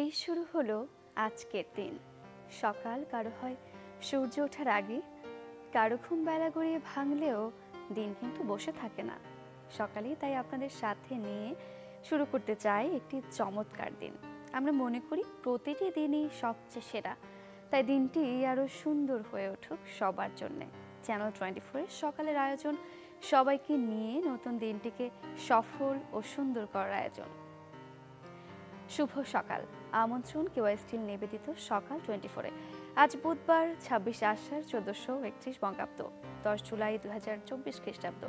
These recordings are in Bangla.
এই শুরু হলো আজকের দিন। সকাল কারো হয় সূর্য ওঠার আগে, কারো ঘুম বেলা গড়িয়ে ভাঙলেও দিন কিন্তু বসে থাকে না। সকালেই তাই আপনাদের সাথে নিয়ে শুরু করতে চাই একটি চমৎকার দিন। আমরা মনে করি প্রতিটি দিনই সবচেয়ে সেরা, তাই দিনটি আরো সুন্দর হয়ে উঠুক সবার জন্যে। চ্যানেল 24-এর সকালের আয়োজন সবাইকে নিয়ে নতুন দিনটিকে সফল ও সুন্দর করার আয়োজন। শুভ সকাল, আমন্ত্রণ কেওয়াই স্টিল নিবেদিত সকাল 24-এ। আজ বুধবার 26 আষাঢ় 1431 বঙ্গাব্দ, 10 জুলাই 2024 খ্রিস্টাব্দ।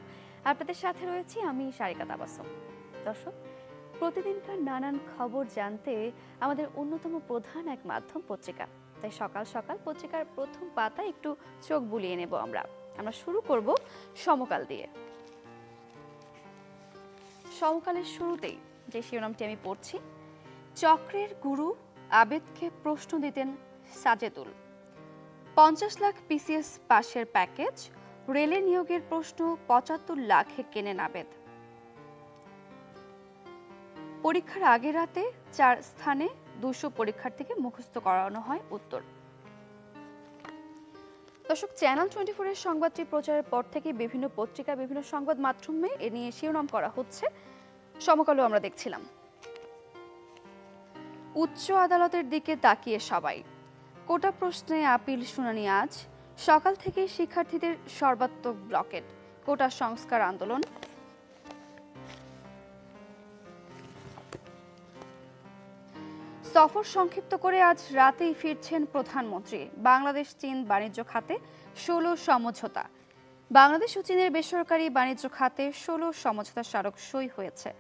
আপনাদের সাথে রয়েছি আমি সারিকা তাবাসসুম। দর্শক, প্রতিদিনকার নানান খবর জানতে আমাদের অন্যতম প্রধান এক মাধ্যম পত্রিকা, তাই সকাল সকাল পত্রিকার প্রথম পাতায় একটু চোখ বুলিয়ে নেব। আমরা শুরু করব সমকাল দিয়ে। সমকালের শুরুতেই যে শিরোনামটি আমি পড়ছি, চক্রের গুরু আবেদকে প্রশ্ন দিতেন সাজেদুল। 50 লাখ পিসিএস পাশের প্যাকেজ, রেলে নিয়োগের প্রশ্ন 75 লাখে কেনেন আবেদ। পরীক্ষার আগের রাতে 4 স্থানে 200 পরীক্ষার্থীকে মুখস্থ করানো হয় উত্তর। দর্শক, চ্যানেল 24-এর সংবাদটি প্রচারের পর থেকে বিভিন্ন পত্রিকা, বিভিন্ন সংবাদ মাধ্যমে এ নিয়ে শিরোনাম করা হচ্ছে। সমকালও আমরা দেখছিলাম। উচ্চ আদালতের দিকে তাকিয়ে সবাই, কোটা প্রশ্নে আপিল শুনানি আজ। সকাল থেকে শিক্ষার্থীদের সর্বাত্মক ব্লকেট, কোটা সংস্কার আন্দোলন। সফর সংক্ষিপ্ত করে আজ রাতেই ফিরছেন প্রধানমন্ত্রী। বাংলাদেশ চীন বাণিজ্য খাতে 16 সমঝোতা। বাংলাদেশ ও চীনের বেসরকারি বাণিজ্য খাতে 16 সমঝোতা স্মারক সই হয়েছে।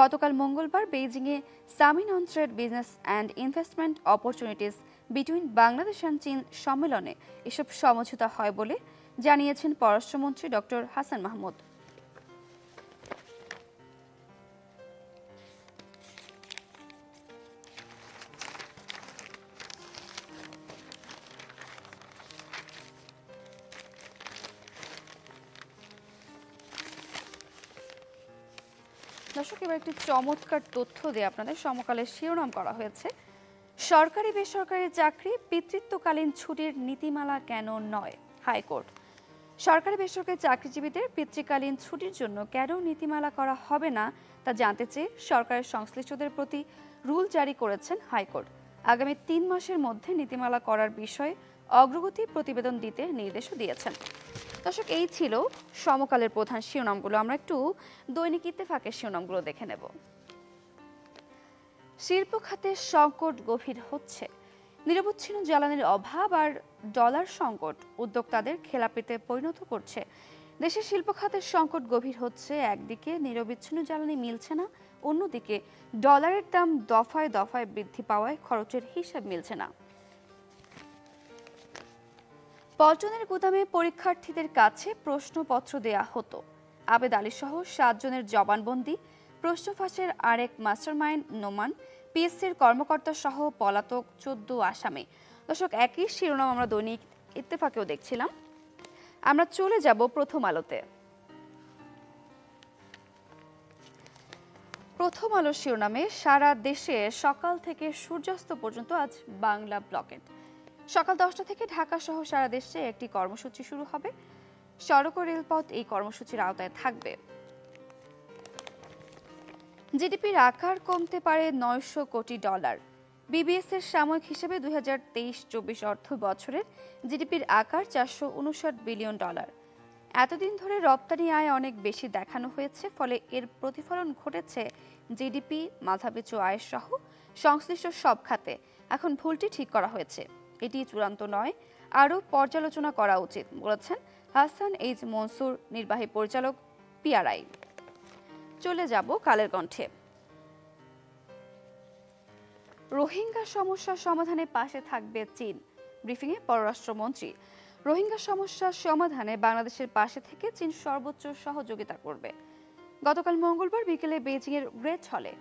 গতকাল মঙ্গলবার বেইজিংয়ে summit on trade, business and investment opportunities between Bangladesh and চীন সম্মেলনে এসব সমঝোতা হয় বলে জানিয়েছেন পররাষ্ট্রমন্ত্রী ডক্টর হাসান মাহমুদ। দর্শক, এবার একটি চমৎকার তথ্য দিয়ে আপনাদের সমকালের শিরোনাম করা হয়েছে, সরকারি বেসরকারি চাকরি পিতৃত্বকালীন ছুটির নীতিমালা কেন নয়, হাইকোর্ট। সরকারি বেসরকারি চাকরিজীবীদের পিতৃকালীন ছুটির জন্য কেন নীতিমালা করা হবে না তা জানতে চেয়ে সরকারের সংশ্লিষ্টদের প্রতি রুল জারি করেছেন হাইকোর্ট। আগামী 3 মাসের মধ্যে নীতিমালা করার বিষয়ে অগ্রগতি প্রতিবেদন দিতে নির্দেশও দিয়েছেন। দর্শক, এই ছিল সমকালের প্রধান শিরোনামগুলো। আমরা একটু দৈনিক ইত্তেফাকের শিরোনামগুলো দেখে নেব। শিল্প খাতের সংকট গভীর হচ্ছে, নিরবচ্ছিন্ন জ্বালানির অভাব আর ডলার সংকট উদ্যোক্তাদের খেলাপিতে পরিণত করছে। দেশের শিল্প খাতের সংকট গভীর হচ্ছে। একদিকে নিরবিচ্ছিন্ন জ্বালানি মিলছে না, অন্যদিকে ডলারের দাম দফায় দফায় বৃদ্ধি পাওয়ায় খরচের হিসাব মিলছে না। পল্টনের গুদামে পরীক্ষার্থীদের কাছে প্রশ্নপত্র দেয়া হতো। আবেদ আলী সহ 7 জনের জবানবন্দি, প্রশ্ন ফাঁসের আরেক মাস্টারমাইন্ড নোমান, পিএসসির কর্মকর্তা সহ পলাতক 14 আসামি। দর্শক, একই শিরোনাম আমরা দৈনিক ইত্তেফাকেও দেখছিলাম। আমরা চলে যাব প্রথম আলোতে। প্রথম আলোর শিরোনামে, সারা দেশে সকাল থেকে সূর্যাস্ত পর্যন্ত আজ বাংলা ব্লকেট। সকাল 10টা থেকে ঢাকা সহ সারা দেশে একটি কর্মসূচি শুরু হবে। সড়ক ও রেলপথ এই কর্মসূচির আওতায় থাকবে। জিডিপির আকার কমতে পারে 900 কোটি ডলার। বিবিএস এর সাময়িক হিসেবে 2023-24 অর্থ বছরের জিডিপির আকার 459 বিলিয়ন ডলার। এতদিন ধরে রপ্তানি আয় অনেক বেশি দেখানো হয়েছে, ফলে এর প্রতিফলন ঘটেছে জিডিপি, মাথাপিছু আয় সহ সংশ্লিষ্ট সব খাতে। এখন ভুলটি ঠিক করা হয়েছে, এটি চূড়ান্ত নয়, আরও পর্যালোচনা করা উচিত বলেছেন হাসান এইচ মনসুর, নির্বাহী পরিচালক, পিআরআই। চলে যাব কালের কণ্ঠে। রোহিঙ্গা সমস্যা সমাধানে পাশে থাকবে চীন, ব্রিফিংয়ে পররাষ্ট্রমন্ত্রী। রোহিঙ্গা সমস্যা সমাধানে বাংলাদেশের পাশে থেকে চীন সর্বোচ্চ সহযোগিতা করবে। গতকাল মঙ্গলবার বিকেলে বেইজিংয়ের গ্রেট হলে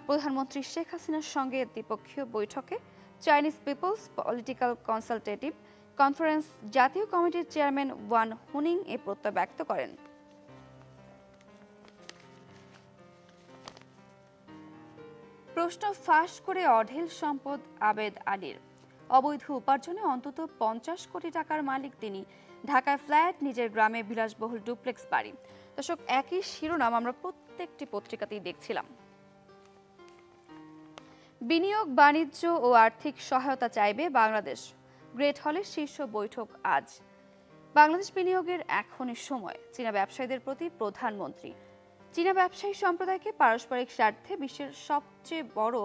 প্রধানমন্ত্রী শেখ হাসিনার সঙ্গে দ্বিপক্ষীয় বৈঠকে Chinese People's Political Consultative Conference জাতীয় কমিটির চেয়ারম্যান ওয়ান হুনিং এ প্রত্যয় ব্যক্ত করেন। প্রশ্ন ফাঁস করে অঢেল সম্পদ আবেদ আলীর। অবৈধ উপার্জনে অন্তত 50 কোটি টাকার মালিক তিনি। ঢাকায় ফ্ল্যাট, নিজের গ্রামে বিলাসবহুল ডুপ্লেক্স বাড়ি। দর্শক, একই শিরোনাম আমরা প্রত্যেকটি পত্রিকাতেই দেখছিলাম। বিনিয়োগ, বাণিজ্য ও আর্থিক সহায়তা চাইবে বাংলাদেশ। গ্রেট হলের শীর্ষ বৈঠক আজ। বাংলাদেশ বিনিয়োগের এখনই সময়, চীনা ব্যবসায়ীদের প্রতি প্রধানমন্ত্রী। চীনা ব্যবসায়ী সম্প্রদায়কে পারস্পরিক স্বার্থে বিশ্বের সবচেয়ে বড়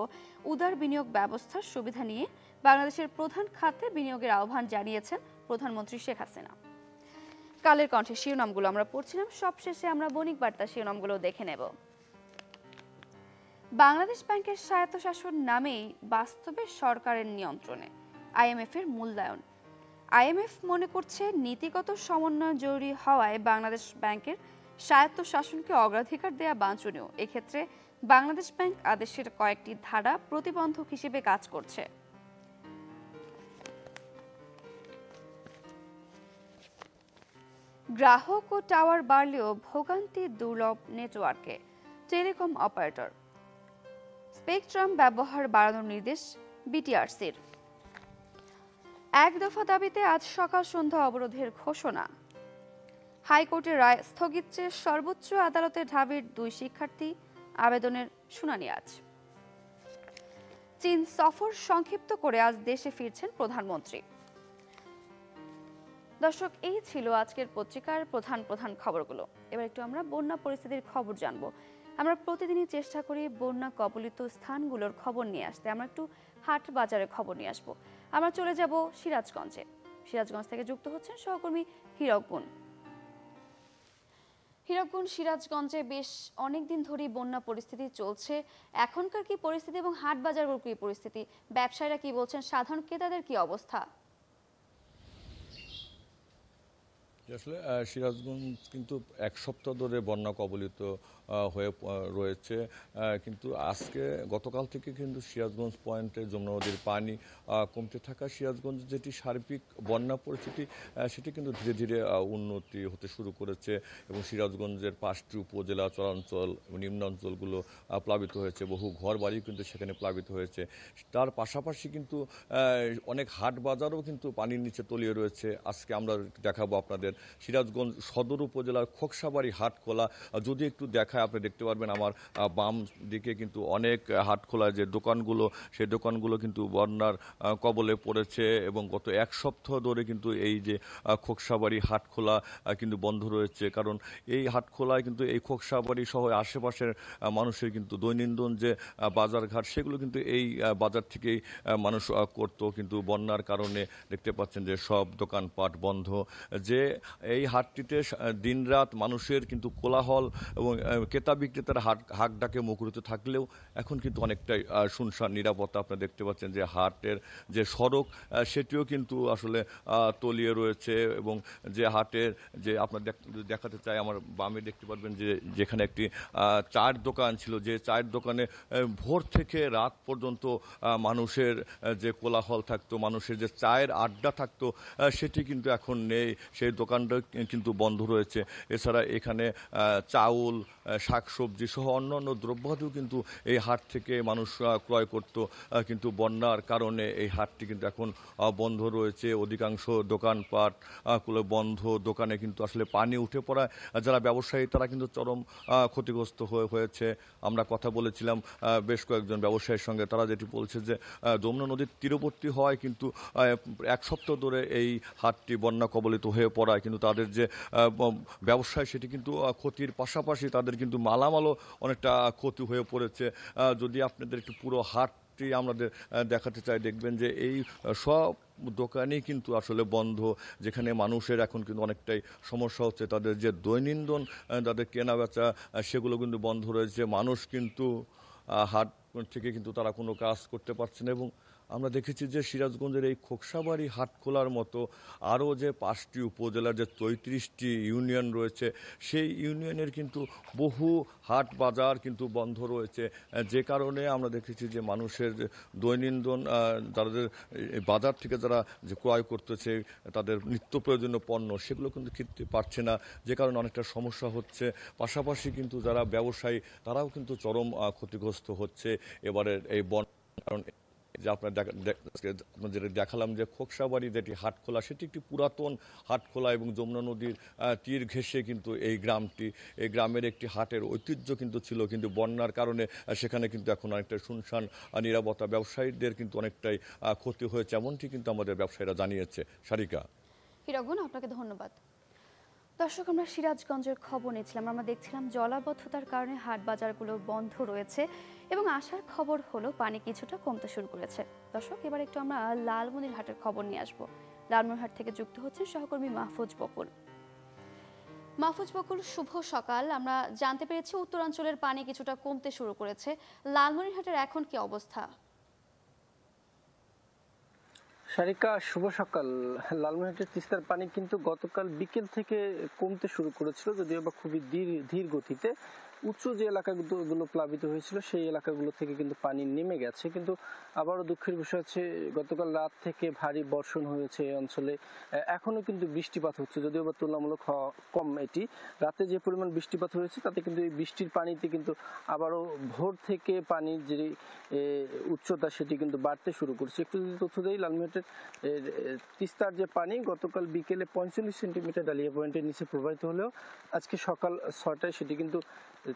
উদার বিনিয়োগ ব্যবস্থার সুবিধা নিয়ে বাংলাদেশের প্রধান খাতে বিনিয়োগের আহ্বান জানিয়েছেন প্রধানমন্ত্রী শেখ হাসিনা। কালের কণ্ঠে শিরোনামগুলো আমরা পড়ছিলাম, সবশেষে আমরা বণিক বার্তা শিরোনামগুলো দেখে নেব। বাংলাদেশ ব্যাংকের স্বায়ত্তশাসন নামেই বাস্তবে সরকারের নিয়ন্ত্রণে। আইএমএফ এর মূল্যায়ন। আইএমএফ মনে করছে নীতিগত সমন্বয় জরুরি হওয়ায় বাংলাদেশ ব্যাংকের স্বায়ত্তশাসনকে অগ্রাধিকার দেয়া বাঞ্ছনীয়। এক্ষেত্রে বাংলাদেশ ব্যাংক আদেশের কয়েকটি ধারা প্রতিবন্ধক হিসেবে কাজ করছে। গ্রাহক ও টাওয়ার বাড়লেও ভোগান্তি দুর্লভ নেটওয়ার্কে। Telecom operator. স্পেকট্রাম ব্যবহার বাড়ানোর নির্দেশ বিটিআরসির। এক দফা দাবিতে আজ সকাল সন্ধ্যা অবরোধের ঘোষণা। হাইকোর্টের রায় স্থগিত চেয়ে সর্বোচ্চ আদালতে ঢাবির 2 শিক্ষার্থী আবেদনের শুনানি আজ। চীন সফর সংক্ষিপ্ত করে আজ দেশে ফিরছেন প্রধানমন্ত্রী। দর্শক, এই ছিল আজকের পত্রিকার প্রধান খবরগুলো। এবার একটু আমরা বন্যা পরিস্থিতির খবর জানবো। আমরা প্রতিদিনই চেষ্টা করি বন্যা কবলিত স্থানগুলোর খবর নিয়ে আসতে। আমরা একটু হাট বাজারের খবর নিয়ে আসবো। আমরা চলে যাব সিরাজগঞ্জে। সিরাজগঞ্জ থেকে যুক্ত হচ্ছেন সহকর্মী হীরক গুণ। হীরকগুণ, সিরাজগঞ্জে বেশ অনেকদিন ধরেই বন্যা পরিস্থিতি চলছে। এখনকার কি পরিস্থিতি এবং হাট বাজারগুলোর কি পরিস্থিতি? ব্যবসায়ীরা কি বলছেন? সাধারণ ক্রেতাদের কি অবস্থা? আসলে সিরাজগঞ্জ কিন্তু এক সপ্তাহ ধরে বন্যা কবলিত হয়ে রয়েছে, কিন্তু গতকাল থেকে কিন্তু সিরাজগঞ্জ পয়েন্টে যমুনা নদীর পানি কমতে থাকা সিরাজগঞ্জ যেটি সার্বিক বন্যা পরিস্থিতি সেটি কিন্তু ধীরে ধীরে উন্নতি হতে শুরু করেছে এবং সিরাজগঞ্জের 5টি উপজেলা, চরাঞ্চল এবং নিম্নাঞ্চলগুলো প্লাবিত হয়েছে। বহু ঘর বাড়ি কিন্তু সেখানে প্লাবিত হয়েছে। তার পাশাপাশি কিন্তু অনেক হাট বাজারও কিন্তু পানির নিচে তলিয়ে রয়েছে। আজকে আমরা দেখাবো আপনাদের সিরাজগঞ্জ সদর উপজেলার খোকসাবাড়ি হাটখোলা। যদি একটু দেখায় আপনি দেখতে পারবেন আমার বাম দিকে কিন্তু অনেক হাটখোলা যে দোকানগুলো, সেই দোকানগুলো কিন্তু বন্যার কবলে পড়েছে এবং গত এক সপ্তাহ ধরে কিন্তু এই যে খোকসাবাড়ি হাটখোলা কিন্তু বন্ধ রয়েছে। কারণ এই হাটখোলায় কিন্তু এই খোকসাবাড়ি সহ আশেপাশের মানুষের কিন্তু দৈনন্দিন যে বাজারঘাট সেগুলো কিন্তু এই বাজার থেকেই মানুষ করতো, কিন্তু বন্যার কারণে দেখতে পাচ্ছেন যে সব দোকানপাট বন্ধ। যে এই হাটটিতে দিনরাত মানুষের কিন্তু কোলাহল এবং ক্রেতা বিক্রেতার হাট ডাকে মুখরিত থাকলেও এখন কিন্তু অনেকটাই শুনশান নিরাপত্তা। আপনারা দেখতে পাচ্ছেন যে হাটের যে সড়ক সেটিও কিন্তু আসলে তলিয়ে রয়েছে এবং যে হাটের যে আপনার দেখাতে চাই, আমার বামে দেখতে পারবেন যে যেখানে একটি চায়ের দোকান ছিল, যে চায়ের দোকানে ভোর থেকে রাত পর্যন্ত মানুষের যে কোলাহল থাকতো, মানুষের যে চায়ের আড্ডা থাকতো সেটি কিন্তু এখন নেই। সেই দোকানটা কিন্তু বন্ধ রয়েছে। এছাড়া এখানে চাউল, শাকসবজি সহ অন্যান্য দ্রব্যাদিও কিন্তু এই হাট থেকে মানুষ ক্রয় করত, কিন্তু বন্যার কারণে এই হাটটি কিন্তু এখন বন্ধ রয়েছে। অধিকাংশ দোকানপাট বন্ধ, দোকানে কিন্তু আসলে পানি উঠে পড়ায় যারা ব্যবসায়ী তারা কিন্তু চরম ক্ষতিগ্রস্ত হয়েছে। আমরা কথা বলেছিলাম বেশ কয়েকজন ব্যবসায়ীর সঙ্গে, তারা যেটি বলছে যে যমুনা নদীর তীরবর্তী হওয়ায় কিন্তু এক সপ্তাহ ধরে এই হাটটি বন্যা কবলিত হয়ে পড়ায় কিন্তু তাদের যে ব্যবসায় সেটি কিন্তু ক্ষতির পাশাপাশি তাদের কিন্তু মালামালও অনেকটা ক্ষতি হয়ে পড়েছে। যদি আপনাদের একটু পুরো হাটটি আমাদের দেখাতে চাই, দেখবেন যে এই সব দোকানই কিন্তু আসলে বন্ধ, যেখানে মানুষের এখন কিন্তু অনেকটাই সমস্যা হচ্ছে। তাদের যে দৈনন্দিন তাদের কেনা বেচা সেগুলো কিন্তু বন্ধ রয়েছে। মানুষ কিন্তু হাট থেকে কিন্তু তারা কোনো কাজ করতে পারছে না। এবং আমরা দেখেছি যে সিরাজগঞ্জের এই খোকসাবাড়ি হাটখোলার মতো আরও যে 5টি উপজেলার যে 33টি ইউনিয়ন রয়েছে, সেই ইউনিয়নের কিন্তু বহু হাট বাজার কিন্তু বন্ধ রয়েছে, যে কারণে আমরা দেখেছি যে মানুষের দৈনন্দিন তাদের বাজার থেকে যারা যে ক্রয় করতেছে তাদের নিত্য প্রয়োজনীয় পণ্য সেগুলো কিন্তু কিনতে পারছে না, যে কারণে অনেকটা সমস্যা হচ্ছে। পাশাপাশি কিন্তু যারা ব্যবসায়ী তারাও কিন্তু চরম ক্ষতিগ্রস্ত হচ্ছে। এবারের এই কারণ যে আপনাদের দেখালাম যে খোকসাবাড়ি যেটি হাটখোলা সেটি একটি পুরাতন হাটখোলা এবং যমুনা নদীর তীর ঘেঁষে কিন্তু এই গ্রামটি, এই গ্রামের একটি হাটের ঐতিহ্য কিন্তু ছিল, কিন্তু বন্যার কারণে সেখানে কিন্তু এখন অনেকটা শুনশান, নীরবতা, ব্যবসায়ীদের কিন্তু অনেকটাই ক্ষতি হয়েছে, এমনটি কিন্তু আমাদের ব্যবসায়ীরা জানিয়েছে। সারিকা। হিরাগুন, আপনাকে ধন্যবাদ। দর্শক, আমরা সিরাজগঞ্জের খবর নিচ্ছিলাম। আমরা দেখছিলাম জলাবদ্ধতার কারণে হাট বাজারগুলো বন্ধ রয়েছে এবং আসার খবর হলো পানি কিছুটা কমতে শুরু করেছে। দর্শক, এবার একটু আমরা লালমনিরহাটের খবর নিয়ে আসবো। লালমনিরহাট থেকে যুক্ত হচ্ছেন সহকর্মী মাহফুজ বকুল। মাহফুজ বকুল, শুভ সকাল। আমরা জানতে পেরেছি উত্তরাঞ্চলের পানি কিছুটা কমতে শুরু করেছে, লালমনিরহাটের এখন কি অবস্থা? সারিকা, শুভ সকাল। লালমনিরহাটের তিস্তার পানি কিন্তু গতকাল বিকেল থেকে কমতে শুরু করেছিল, যদিও বা খুবই ধীর গতিতে। উঁচু যে এলাকাগুলো প্লাবিত হয়েছিল সেই এলাকাগুলো থেকে কিন্তু পানি নেমে গেছে, কিন্তু আবারও দুঃখের বিষয় হচ্ছে গতকাল রাত থেকে ভারী বর্ষণ হয়েছে এই অঞ্চলে। এখনো কিন্তু বৃষ্টিপাত হচ্ছে, যদিও বা তুলনামূলক কম। এটি রাতে যে পরিমাণ বৃষ্টিপাত হয়েছে তাতে কিন্তু এই বৃষ্টির পানিতে কিন্তু আবারও ভোর থেকে পানির যে উচ্চতা সেটি কিন্তু বাড়তে শুরু করছে। একটু যদি তথ্য দেই, লালমনিরহাটের তিস্তার যে পানি গতকাল বিকেলে 45 সেন্টিমিটার ডালিয়া পয়েন্টের নিচে প্রবাহিত হলেও আজকে সকাল 6টায় সেটি কিন্তু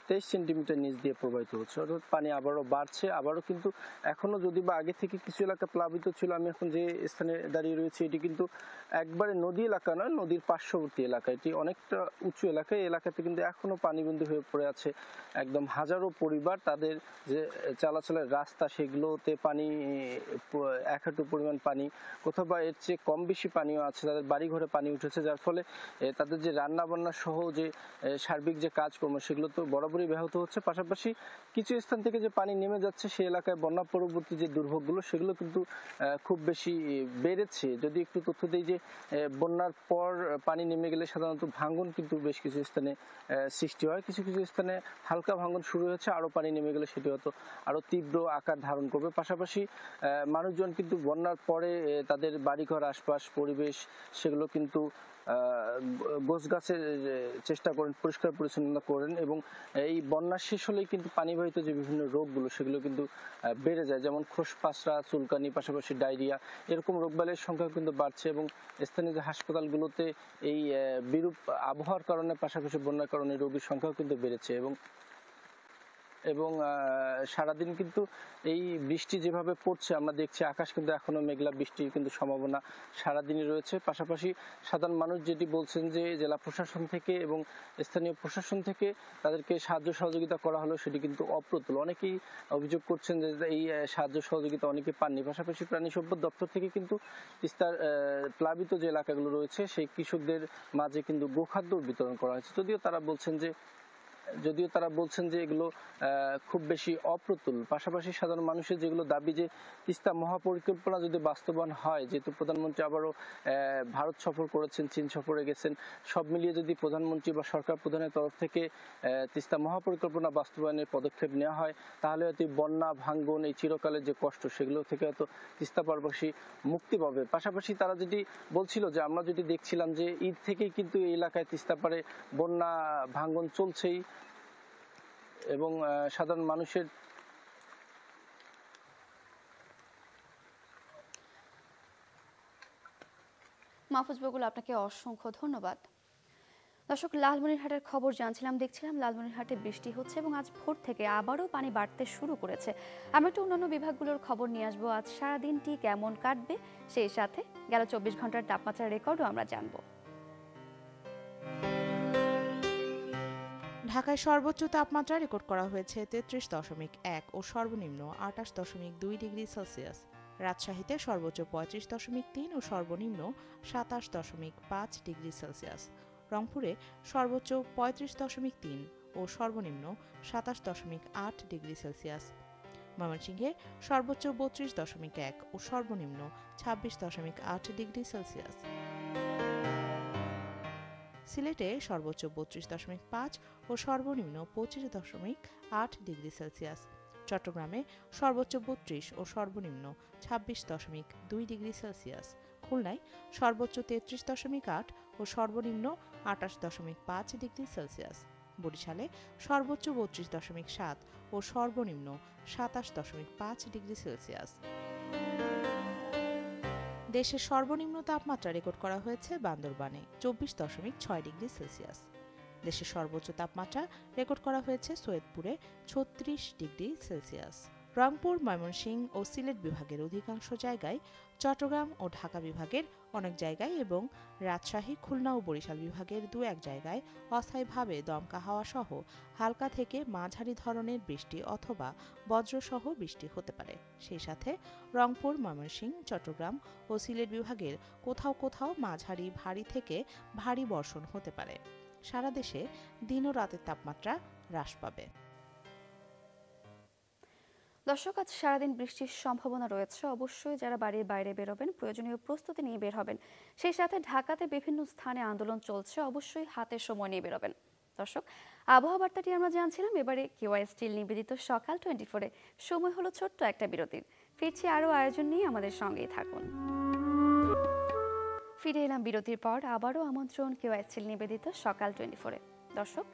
23 সেন্টিমিটার নিচ দিয়ে প্রবাহিত হচ্ছে, অর্থাৎ পানি আবারও বাড়ছে। আবারও কিন্তু এখনো যদি বা আগে থেকে কিছু এলাকা প্লাবিত ছিল, আমি এখন যে স্থানে দাঁড়িয়ে রয়েছি এটি কিন্তু একবারে নদী এলাকা নয়, নদীর পার্শ্ববর্তী এলাকা। এটি অনেকটা উঁচু এলাকা। এই এলাকাতে কিন্তু এখনো পানিবন্দী হয়ে পড়ে আছে একদম হাজারো পরিবার। তাদের যে চলাচলের রাস্তা সেগুলোতে পানি, এক হাঁটু পরিমাণ পানি, কোথাও বা এর চেয়ে কম বেশি পানিও আছে। তাদের বাড়ি ঘরে পানি উঠেছে, যার ফলে তাদের যে রান্না বান্না সহ যে সার্বিক যে কাজকর্ম সেগুলো তো বরাবরই ব্যাহত হচ্ছে। পাশাপাশি কিছু স্থান থেকে যে পানি নেমে যাচ্ছে সেই এলাকায় বন্যা পরবর্তী যে দুর্ভোগগুলো সেগুলো কিন্তু খুব বেশি বেড়েছে। যদি একটু তথ্য দিই যে বন্যার পর পানি নেমে গেলে সাধারণত ভাঙন কিন্তু বেশ কিছু স্থানে সৃষ্টি হয়, কিছু কিছু স্থানে হালকা ভাঙন শুরু হয়েছে, আরো পানি নেমে গেলে সেটি হয়তো আরো তীব্র আকার ধারণ করবে। পাশাপাশি মানুষজন কিন্তু বন্যার পরে তাদের বাড়িঘর, আশপাশ পরিবেশ সেগুলো কিন্তু গোছগাছের চেষ্টা করেন, পরিষ্কার পরিচ্ছন্ন করেন, এবং এই বন্যা শেষ হলেই কিন্তু পানিবাহিত যে বিভিন্ন রোগগুলো সেগুলো কিন্তু বেড়ে যায়, যেমন খোসপাসরা, চুলকানি, পাশাপাশি ডায়রিয়া, এরকম রোগবালের সংখ্যা কিন্তু বাড়ছে। এবং স্থানীয় যে হাসপাতালগুলোতে এই বিরূপ আবহাওয়ার কারণে পাশাপাশি বন্যার কারণে রোগীর সংখ্যাও কিন্তু বেড়েছে। এবং সারাদিন কিন্তু এই বৃষ্টি যেভাবে পড়ছে আমরা দেখছি, আকাশ কিন্তু এখনো মেঘলা, বৃষ্টির কিন্তু সম্ভাবনা সারাদিনই রয়েছে। পাশাপাশি সাধারণ মানুষ যেটি বলছেন যে জেলা প্রশাসন থেকে এবং স্থানীয় প্রশাসন থেকে তাদেরকে সাহায্য সহযোগিতা করা হলো সেটি কিন্তু অপ্রতুল। অনেকেই অভিযোগ করছেন যে এই সাহায্য সহযোগিতা অনেকে পাননি। পাশাপাশি প্রাণী সম্পদ দপ্তর থেকে কিন্তু তিস্তার প্লাবিত যে এলাকাগুলো রয়েছে সেই কৃষকদের মাঝে কিন্তু গোখাদ্য বিতরণ করা হয়েছে, যদিও তারা বলছেন যে এগুলো খুব বেশি অপ্রতুল। পাশাপাশি সাধারণ মানুষের যেগুলো দাবি যে তিস্তা মহাপরিকল্পনা যদি বাস্তবায়ন হয়, যেহেতু প্রধানমন্ত্রী আবারও ভারত সফর করেছেন, চীন সফরে গেছেন, সব মিলিয়ে যদি প্রধানমন্ত্রী বা সরকার প্রধানের তরফ থেকে তিস্তা মহাপরিকল্পনা বাস্তবায়নের পদক্ষেপ নেওয়া হয়, তাহলে হয়তো বন্যা, ভাঙ্গন, এই চিরকালের যে কষ্ট সেগুলো থেকে হয়তো তিস্তা পারবাসী মুক্তি পাবে। পাশাপাশি তারা যেটি বলছিল যে আমরা যেটি দেখছিলাম যে ঈদ থেকেই কিন্তু এই এলাকায় তিস্তা পারে বন্যা, ভাঙ্গন চলছেই, এবং সাধারণ মানুষের মাহফুজ বকুল, আপনাকে অসংখ্য ধন্যবাদ। দর্শক, লালমনিরহাটের খবর জানছিলাম, দেখছিলাম লালমনিরহাটে বৃষ্টি হচ্ছে এবং আজ ভোর থেকে আবারও পানি বাড়তে শুরু করেছে। আমরা একটু অন্যান্য বিভাগগুলোর খবর নিয়ে আসবো। আজ সারাদিনটি কেমন কাটবে, সেই সাথে গেল 24 ঘন্টার তাপমাত্রার রেকর্ডও আমরা জানবো। ঢাকায় সর্বোচ্চ তাপমাত্রা রেকর্ড করা হয়েছে 33.1 ও সর্বনিম্ন 28.2 ডিগ্রি সেলসিয়াস। রাজশাহীতে সর্বোচ্চ 35.3 ও সর্বনিম্ন 27.5 ডিগ্রি সেলসিয়াস। রংপুরে সর্বোচ্চ 35.3 ও সর্বনিম্ন 27.8 ডিগ্রি সেলসিয়াস। ময়মনসিংহে সর্বোচ্চ 32.1 ও সর্বনিম্ন 26.8 ডিগ্রি সেলসিয়াস। সিলেটে সর্বোচ্চ 32.5 ও সর্বনিম্ন 25.8 ডিগ্রি সেলসিয়াস। চট্টগ্রামে সর্বোচ্চ 32 ও সর্বনিম্ন 26.2 ডিগ্রি সেলসিয়াস। খুলনায় সর্বোচ্চ 33.8 ও সর্বনিম্ন 28.5 ডিগ্রি সেলসিয়াস। বরিশালে সর্বোচ্চ 32.7 ও সর্বনিম্ন 27.5 ডিগ্রি সেলসিয়াস। দেশের সর্বনিম্ন তাপমাত্রা রেকর্ড করা হয়েছে বান্দরবানে 24.6 ডিগ্রি সেলসিয়াস। দেশের সর্বোচ্চ তাপমাত্রা রেকর্ড করা হয়েছে সৈয়দপুরে 36 ডিগ্রি সেলসিয়াস। রংপুর, ময়মনসিংহ ও সিলেট বিভাগের অধিকাংশ জায়গায়, চট্টগ্রাম ও ঢাকা বিভাগের অনেক জায়গায় এবং রাজশাহী, খুলনা ও বরিশাল বিভাগের 2-1 জায়গায় অস্থায়ীভাবে দমকা হাওয়া সহ হালকা থেকে মাঝারি ধরনের বৃষ্টি অথবা বজ্রসহ বৃষ্টি হতে পারে। সেই সাথে রংপুর, ময়মনসিংহ, চট্টগ্রাম ও সিলেট বিভাগের কোথাও কোথাও মাঝারি ভারী থেকে ভারী বর্ষণ হতে পারে। সারা দেশে দিন ও রাতের তাপমাত্রা হ্রাস পাবে। দর্শক, আজ সারাদিন বৃষ্টির সম্ভাবনা রয়েছে। অবশ্যই যারা বাড়ির বাইরে বেরোবেন প্রয়োজনীয় প্রস্তুতি নিয়ে বের হবেন। সেই সাথে ঢাকাতে বিভিন্ন স্থানে আন্দোলন চলছে, অবশ্যই হাতে সময় নিয়ে বেরোবেন। দর্শক, আবহাওয়া বার্তাটি আমরা জানছিলাম। এবারে কেওয়াই স্টিল নিবেদিত সকাল 24-এ সময় হলো ছোট্ট একটা বিরতির। ফিরছি আরও আয়োজন নিয়ে, আমাদের সঙ্গেই থাকুন। ফিরে এলাম বিরতির পর। আবারও আমন্ত্রণ কেওয়াই স্টিল নিবেদিত সকাল 24-এ। দর্শক,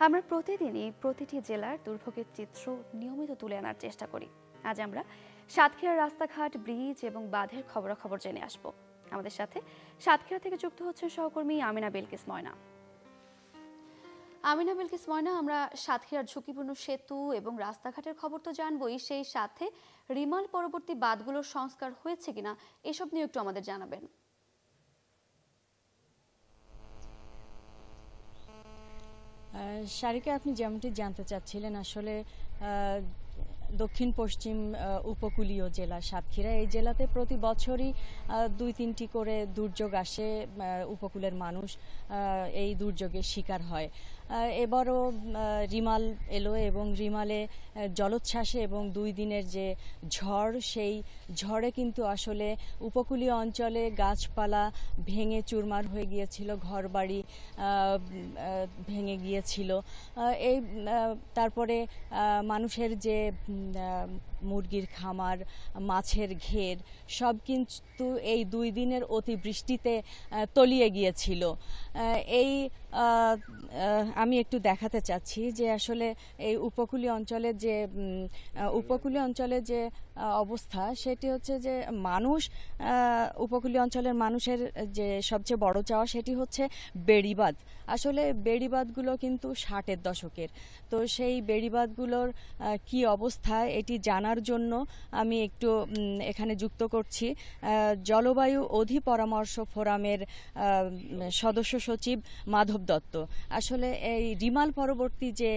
আমরা প্রতিদিনই প্রতিটি জেলার দুর্ভোগের চিত্র নিয়মিত তুলে আনার চেষ্টা করি। আজ আমরা সাতক্ষীরার রাস্তাঘাট, ব্রিজ এবং বাঁধের খবরাখবর জেনে আসব। আমাদের সাথে সাতক্ষীরা থেকে যুক্ত হচ্ছেন সহকর্মী আমিনা বিলকিস ময়না। আমিনা বিলকিস ময়না, আমরা সাতক্ষীরার ঝুঁকিপূর্ণ সেতু এবং রাস্তাঘাটের খবর তো জানবই, সেই সাথে রিমাল পরবর্তী বাঁধগুলোর সংস্কার হয়েছে কিনা এসব নিয়ে একটু আমাদের জানাবেন। সারিকা, আপনি যেমনটি জানতে চাচ্ছিলেন, আসলে দক্ষিণ পশ্চিম উপকূলীয় জেলা সাতক্ষীরা, এই জেলাতে প্রতি বছরই 2-3টি করে দুর্যোগ আসে। উপকূলের মানুষ এই দুর্যোগের শিকার হয়। এবারও রিমাল এলো এবং রিমালে জলোচ্ছ্বাসে এবং 2 দিনের যে ঝড়, সেই ঝড়ে কিন্তু আসলে উপকূলীয় অঞ্চলে গাছপালা ভেঙে চুরমার হয়ে গিয়েছিল, ঘরবাড়ি ভেঙে গিয়েছিল। এই তারপরে মানুষের যে মুরগির খামার, মাছের ঘের, সব কিন্তু এই 2 দিনের অতিবৃষ্টিতে তলিয়ে গিয়েছিল। এই আমি একটু দেখাতে চাচ্ছি যে আসলে এই উপকূলীয় অঞ্চলের যে অবস্থা, সেটি হচ্ছে যে মানুষ, উপকূলীয় অঞ্চলের মানুষের যে সবচেয়ে বড় চাওয়া সেটি হচ্ছে বেড়িবাঁধ। আসলে বেড়িবাঁধগুলো কিন্তু 60-এর দশকের, তো সেই বেড়িবাঁধগুলোর কি অবস্থা এটি জানার জন্য আমি একটু এখানে যুক্ত করছি জলবায়ু অধিপরামর্শ ফোরামের সদস্য সচিব মাধব দত্ত। আসলে এই রিমাল পরবর্তী যে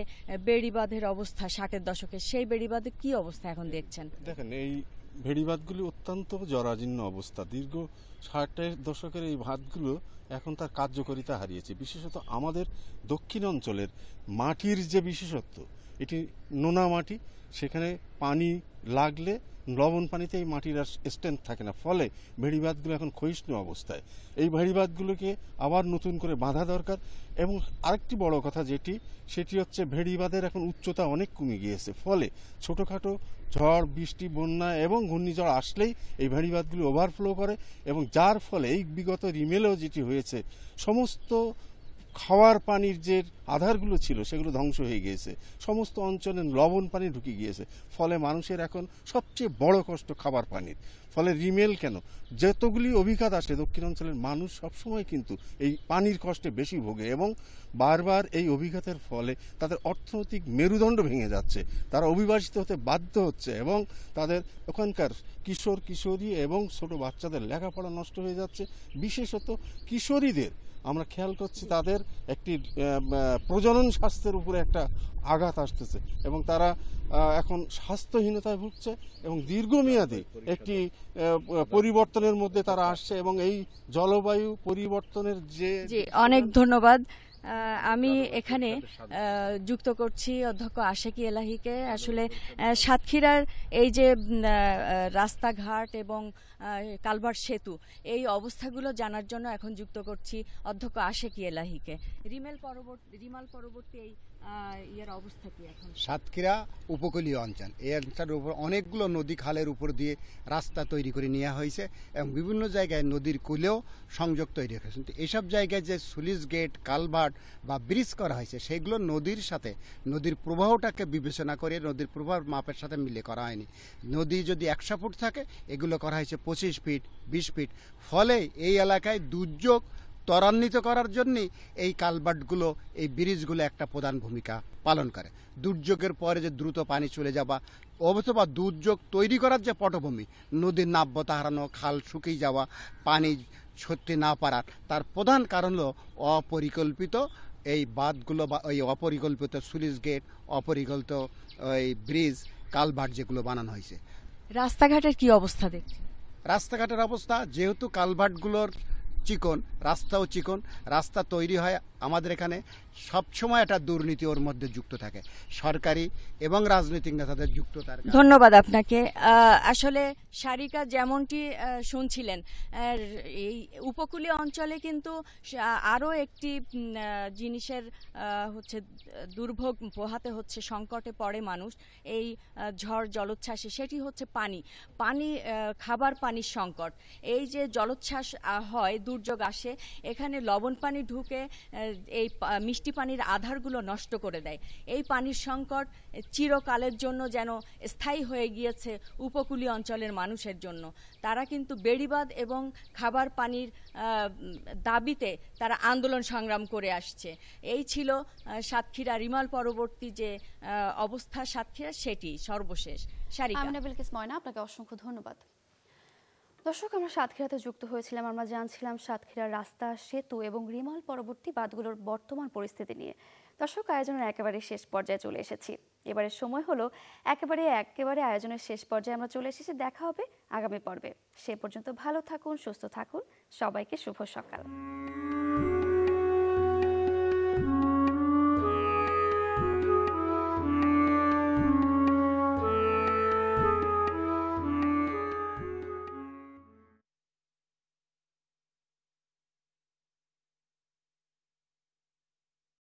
বেড়িবাঁধের অবস্থা 60-এর দশকে, সেই বেড়িবাঁধে কি অবস্থা এখন দেখছেন? দেখেন, এই বেড়িবাঁধগুলি অত্যন্ত জরাজীর্ণ অবস্থা। দীর্ঘ 60-এর দশকের এই বাঁধগুলো এখন তার কার্যকারিতা হারিয়েছে। বিশেষত আমাদের দক্ষিণ অঞ্চলের মাটির যে বিশেষত্ব, এটি নোনা মাটি, সেখানে পানি লাগলে লবণ পানিতে এই মাটির আর স্ট্রেংথ থাকে না, ফলে ভেড়িবাঁধগুলো এখন ক্ষয়িষ্ণু অবস্থায়। এই ভেড়িবাঁধগুলোকে আবার নতুন করে বাঁধা দরকার। এবং আরেকটি বড় কথা সেটি হচ্ছে ভেড়িবাঁধের এখন উচ্চতা অনেক কমে গিয়েছে, ফলে ছোটখাটো ঝড়, বৃষ্টি, বন্যা এবং ঘূর্ণিঝড় আসলেই এই ভেড়িবাঁধগুলো ওভারফ্লো করে, এবং যার ফলে এই বিগত রিমেলেও যেটি হয়েছে, সমস্ত খাওয়ার পানির যে আধারগুলো ছিল সেগুলো ধ্বংস হয়ে গিয়েছে, সমস্ত অঞ্চলে লবণ পানি ঢুকে গিয়েছে, ফলে মানুষের এখন সবচেয়ে বড় কষ্ট খাবার পানির। ফলে রিমেল কেন, যতগুলি অভিঘাত আসে দক্ষিণ অঞ্চলের মানুষ সবসময় কিন্তু এই পানির কষ্টে বেশি ভোগে, এবং বারবার এই অভিঘাতের ফলে তাদের অর্থনৈতিক মেরুদণ্ড ভেঙে যাচ্ছে, তারা অভিবাসিত হতে বাধ্য হচ্ছে, এবং তাদের ওখানকার কিশোর কিশোরী এবং ছোট বাচ্চাদের লেখাপড়া নষ্ট হয়ে যাচ্ছে। বিশেষত কিশোরীদের আমরা খেয়াল করছি, তাদের একটি প্রজনন স্বাস্থ্যের উপরে একটা আঘাত আসতেছে, এবং তারা এখন স্বাস্থ্যহীনতায় ভুগছে, এবং দীর্ঘমেয়াদী একটি পরিবর্তনের মধ্যে তারা আসছে। এবং এই জলবায়ু পরিবর্তনের যে অনেক ধন্যবাদ। আমি এখানে যুক্ত করছি অধ্যক্ষ আশেকি এলাহিকে। আসলে সাতক্ষীরার এই যে রাস্তাঘাট এবং কালভার্ট সেতু, এই অবস্থাগুলো জানার জন্য এখন যুক্ত করছি অধ্যক্ষ আশেকি এলাহিকে। রিমাল পরবর্তী এই এর অবস্থা কি এখন? সাতক্ষীরা উপকূলীয় অঞ্চল, এই অঞ্চলের উপর অনেকগুলো নদী খালের উপর দিয়ে রাস্তা তৈরি করে নেওয়া হয়েছে এবং বিভিন্ন জায়গায় নদীর কূলেও সংযোগ তৈরি হয়েছে। কিন্তু এসব জায়গায় যে সুলিস গেট, কালভার্ট বা ব্রিজ করা হয়েছে সেগুলো নদীর সাথে, নদীর প্রবাহটাকে বিবেচনা করে নদীর প্রবাহ মাপের সাথে মিলে করা হয়নি। নদী যদি 100 ফুট থাকে, এগুলো করা হয়েছে 25 ফিট, 20 ফিট। ফলে এই এলাকায় দুর্যোগ ত্বরান্বিত করার জন্য এই কালভার্টগুলো, এই ব্রিজগুলো একটা প্রধান ভূমিকা পালন করে। দুর্যোগের পরে যে দ্রুত পানি চলে যাওয়া অথবা দুর্যোগ তৈরি করার যে পটভূমি, নদীর নাব্যতা হারানো, খাল শুকিয়ে যাওয়া, পানি সত্যি না পারার, তার প্রধান কারণ হলো অপরিকল্পিত এই বাঁধগুলো বা ওই অপরিকল্পিত সুলিস গেট, অপরিকল্পিত ওই ব্রিজ, কালভার্ট যেগুলো বানানো হয়েছে। রাস্তাঘাটের কি অবস্থা দেখছেন? রাস্তাঘাটের অবস্থা, যেহেতু কালভার্টগুলোর চিকন, রাস্তাও চিকন, রাস্তা তৈরি হয় আমাদের এখানে সবসময় একটা দুর্নীতি ওর মধ্যে যুক্ত থাকে, সরকারি এবং রাজনৈতিক নেতাদের যুক্ততার। ধন্যবাদ আপনাকে। আসলে সারিকা যেমনটি শুনছিলেন, এই উপকূলীয় অঞ্চলে কিন্তু আরও একটি জিনিসের হচ্ছে দুর্ভোগ পোহাতে হচ্ছে, সংকটে পড়ে মানুষ এই ঝড় জলোচ্ছ্বাসে। সেটি হচ্ছে পানি, খাবার পানির সংকট। এই যে জলোচ্ছ্বাস হয়, দুর্যোগ আসে, এখানে লবণ পানি ঢুকে এই মিষ্টি পানির আধারগুলো নষ্ট করে দেয়। এই পানির সংকট চিরকালের জন্য যেন স্থায়ী হয়ে গিয়েছে উপকূলীয় অঞ্চলের মানুষের জন্য। তারা কিন্তু বেড়িবাঁধ এবং খাবার পানির দাবিতে তারা আন্দোলন সংগ্রাম করে আসছে। এই ছিল সাতক্ষীরা রিমাল পরবর্তী যে অবস্থা সাতক্ষীরা, সেটি সর্বশেষ। সারিকা। আমিনা বিলকিস ময়না, আপনাকে অসংখ্য ধন্যবাদ। দর্শক, আমরা সাতক্ষীরাতে যুক্ত হয়েছিলাম, আমরা জানছিলাম সাতক্ষীরার রাস্তা, সেতু এবং রিমাল পরবর্তী বাঁধগুলোর বর্তমান পরিস্থিতি নিয়ে। দর্শক, আয়োজনের একেবারে শেষ পর্যায়ে চলে এসেছি। এবারে সময় হলো একেবারে আয়োজনের শেষ পর্যায়ে আমরা চলে এসেছি। দেখা হবে আগামী পর্বে। সে পর্যন্ত ভালো থাকুন, সুস্থ থাকুন, সবাইকে শুভ সকাল।